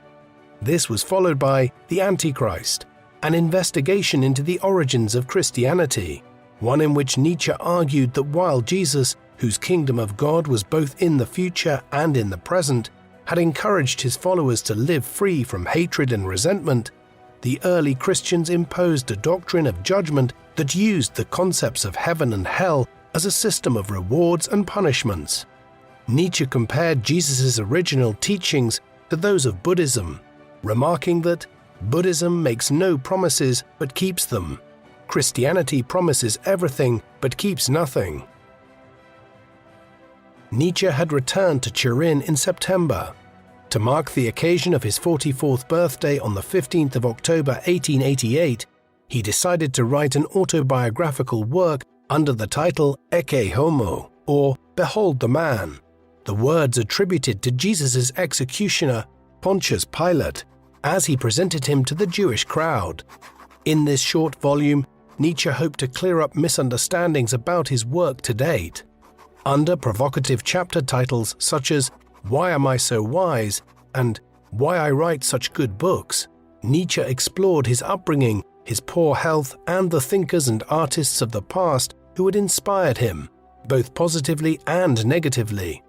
This was followed by The Antichrist, an investigation into the origins of Christianity, one in which Nietzsche argued that while Jesus, whose kingdom of God was both in the future and in the present, had encouraged his followers to live free from hatred and resentment, the early Christians imposed a doctrine of judgment that used the concepts of heaven and hell as a system of rewards and punishments. Nietzsche compared Jesus' original teachings to those of Buddhism, remarking that Buddhism makes no promises but keeps them. Christianity promises everything but keeps nothing. Nietzsche had returned to Turin in September. To mark the occasion of his 44th birthday on the 15th of October 1888, he decided to write an autobiographical work under the title Ecce Homo, or Behold the Man, the words attributed to Jesus' executioner, Pontius Pilate, as he presented him to the Jewish crowd. In this short volume, Nietzsche hoped to clear up misunderstandings about his work to date. Under provocative chapter titles such as Why Am I So Wise and Why I Write Such Good Books, Nietzsche explored his upbringing, his poor health, and the thinkers and artists of the past who had inspired him, both positively and negatively.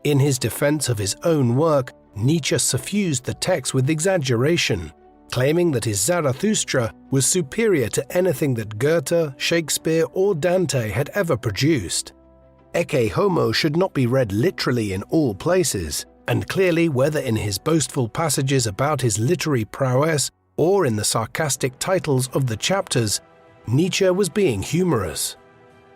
In his defense of his own work, Nietzsche suffused the text with exaggeration, claiming that his Zarathustra was superior to anything that Goethe, Shakespeare, or Dante had ever produced. Ecce Homo should not be read literally in all places, and clearly whether in his boastful passages about his literary prowess or in the sarcastic titles of the chapters, Nietzsche was being humorous.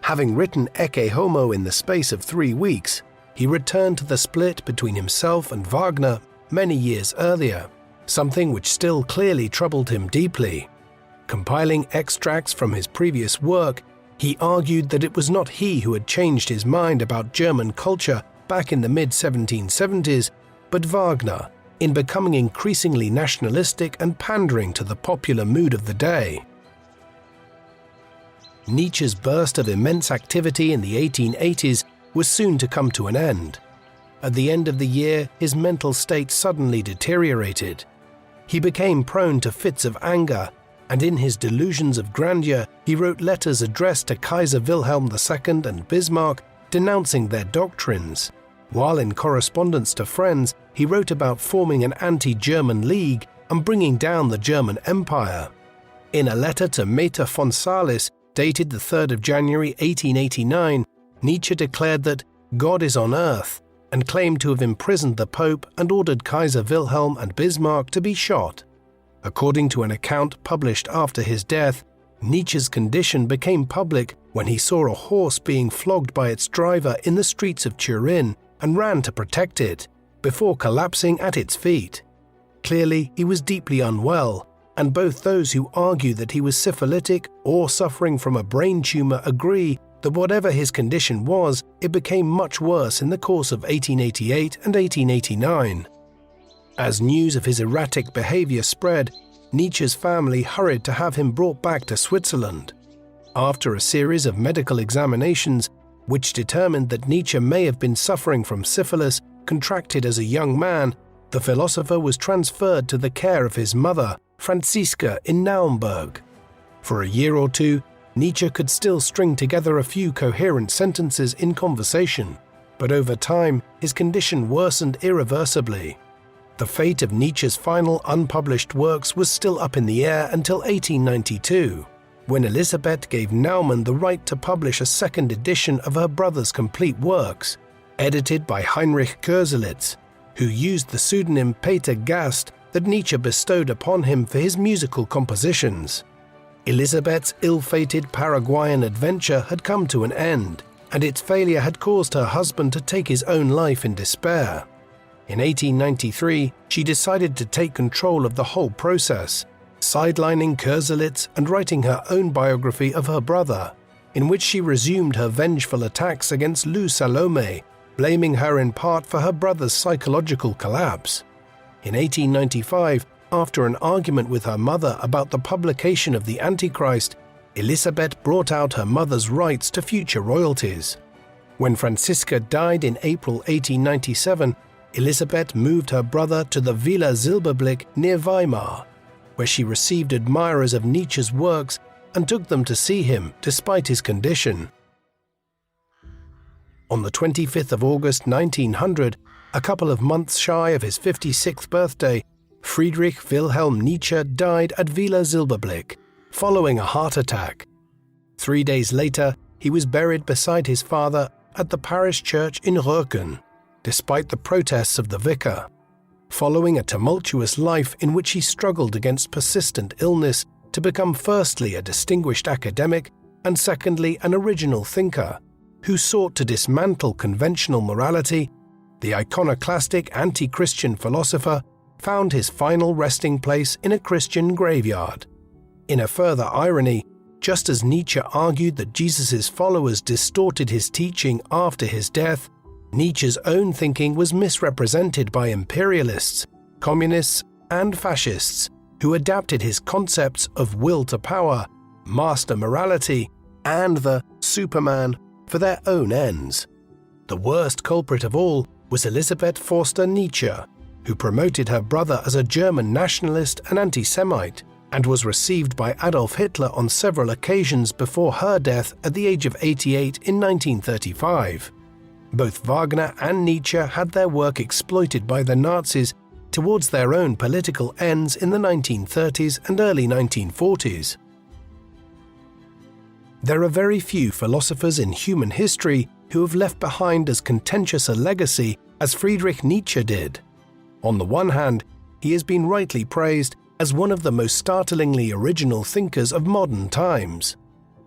Having written Ecce Homo in the space of 3 weeks, he returned to the split between himself and Wagner many years earlier, something which still clearly troubled him deeply. Compiling extracts from his previous work, he argued that it was not he who had changed his mind about German culture back in the mid-1770s, but Wagner, in becoming increasingly nationalistic and pandering to the popular mood of the day. Nietzsche's burst of immense activity in the 1880s was soon to come to an end. At the end of the year, his mental state suddenly deteriorated. He became prone to fits of anger, and in his delusions of grandeur, he wrote letters addressed to Kaiser Wilhelm II and Bismarck denouncing their doctrines, while in correspondence to friends, he wrote about forming an anti-German league and bringing down the German Empire. In a letter to Meta von Salis, dated the 3rd of January 1889, Nietzsche declared that God is on earth, and claimed to have imprisoned the Pope and ordered Kaiser Wilhelm and Bismarck to be shot. According to an account published after his death, Nietzsche's condition became public when he saw a horse being flogged by its driver in the streets of Turin and ran to protect it, before collapsing at its feet. Clearly, he was deeply unwell, and both those who argue that he was syphilitic or suffering from a brain tumor agree that whatever his condition was, it became much worse in the course of 1888 and 1889. As news of his erratic behavior spread, Nietzsche's family hurried to have him brought back to Switzerland. After a series of medical examinations, which determined that Nietzsche may have been suffering from syphilis contracted as a young man, the philosopher was transferred to the care of his mother, Franziska, in Naumburg. For a year or two, Nietzsche could still string together a few coherent sentences in conversation, but over time his condition worsened irreversibly. The fate of Nietzsche's final unpublished works was still up in the air until 1892, when Elisabeth gave Naumann the right to publish a second edition of her brother's complete works, edited by Heinrich Koselleck, who used the pseudonym Peter Gast that Nietzsche bestowed upon him for his musical compositions. Elisabeth's ill-fated Paraguayan adventure had come to an end, and its failure had caused her husband to take his own life in despair. In 1893, she decided to take control of the whole process, sidelining Koselleck and writing her own biography of her brother, in which she resumed her vengeful attacks against Lou Salome, blaming her in part for her brother's psychological collapse. In 1895, after an argument with her mother about the publication of the Antichrist, Elisabeth brought out her mother's rights to future royalties. When Franziska died in April 1897, Elisabeth moved her brother to the Villa Silberblick near Weimar, where she received admirers of Nietzsche's works and took them to see him despite his condition. On the 25th of August 1900, a couple of months shy of his 56th birthday, Friedrich Wilhelm Nietzsche died at Villa Silberblick, following a heart attack. 3 days later, he was buried beside his father at the parish church in Röcken, despite the protests of the vicar. Following a tumultuous life in which he struggled against persistent illness to become firstly a distinguished academic and secondly an original thinker, who sought to dismantle conventional morality, the iconoclastic anti-Christian philosopher found his final resting place in a Christian graveyard. In a further irony, just as Nietzsche argued that Jesus' followers distorted his teaching after his death, Nietzsche's own thinking was misrepresented by imperialists, communists, and fascists who adapted his concepts of will to power, master morality, and the Superman for their own ends. The worst culprit of all was Elisabeth Forster Nietzsche, who promoted her brother as a German nationalist and anti-Semite, and was received by Adolf Hitler on several occasions before her death at the age of 88 in 1935. Both Wagner and Nietzsche had their work exploited by the Nazis towards their own political ends in the 1930s and early 1940s. There are very few philosophers in human history who have left behind as contentious a legacy as Friedrich Nietzsche did. On the one hand, he has been rightly praised as one of the most startlingly original thinkers of modern times.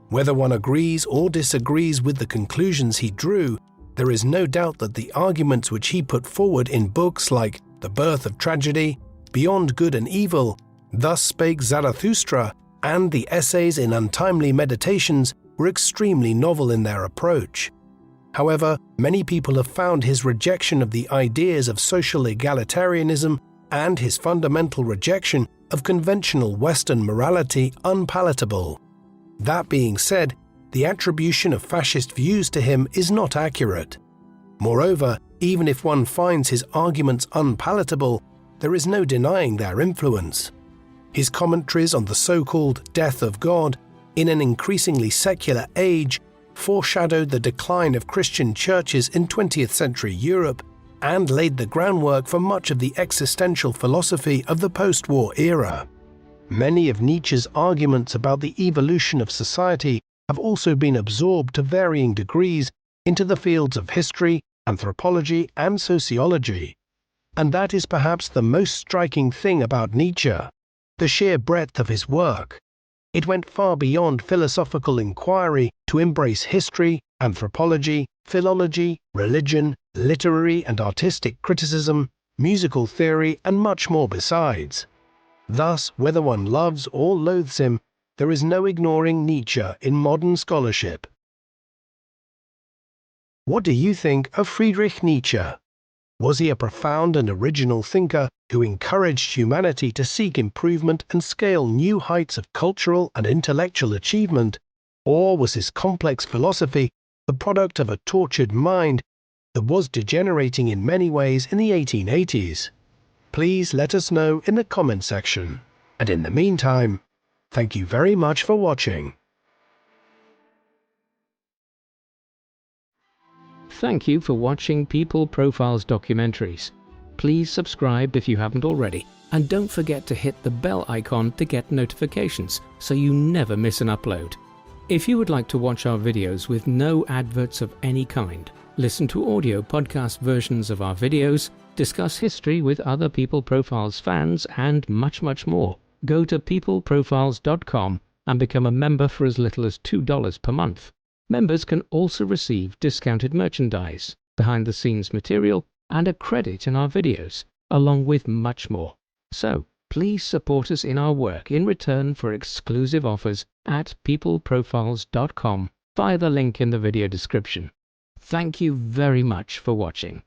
Whether one agrees or disagrees with the conclusions he drew, there is no doubt that the arguments which he put forward in books like The Birth of Tragedy, Beyond Good and Evil, Thus Spake Zarathustra, and the essays in Untimely Meditations were extremely novel in their approach. However, many people have found his rejection of the ideas of social egalitarianism and his fundamental rejection of conventional Western morality unpalatable. That being said, the attribution of fascist views to him is not accurate. Moreover, even if one finds his arguments unpalatable, there is no denying their influence. His commentaries on the so-called death of God, in an increasingly secular age, foreshadowed the decline of Christian churches in 20th century Europe and laid the groundwork for much of the existential philosophy of the post-war era. Many of Nietzsche's arguments about the evolution of society have also been absorbed to varying degrees into the fields of history, anthropology, and sociology. And that is perhaps the most striking thing about Nietzsche, the sheer breadth of his work. It went far beyond philosophical inquiry to embrace history, anthropology, philology, religion, literary and artistic criticism, musical theory, and much more besides. Thus, whether one loves or loathes him, there is no ignoring Nietzsche in modern scholarship. What do you think of Friedrich Nietzsche? Was he a profound and original thinker who encouraged humanity to seek improvement and scale new heights of cultural and intellectual achievement? Or was his complex philosophy the product of a tortured mind that was degenerating in many ways in the 1880s? Please let us know in the comment section. And in the meantime, thank you very much for watching. Thank you for watching People Profiles documentaries. Please subscribe if you haven't already, and don't forget to hit the bell icon to get notifications so you never miss an upload. If you would like to watch our videos with no adverts of any kind, listen to audio podcast versions of our videos, discuss history with other People Profiles fans, and much more, go to peopleprofiles.com and become a member for as little as $2 per month. Members can also receive discounted merchandise, behind-the-scenes material, and a credit in our videos, along with much more. So, please support us in our work in return for exclusive offers at peopleprofiles.com via the link in the video description. Thank you very much for watching.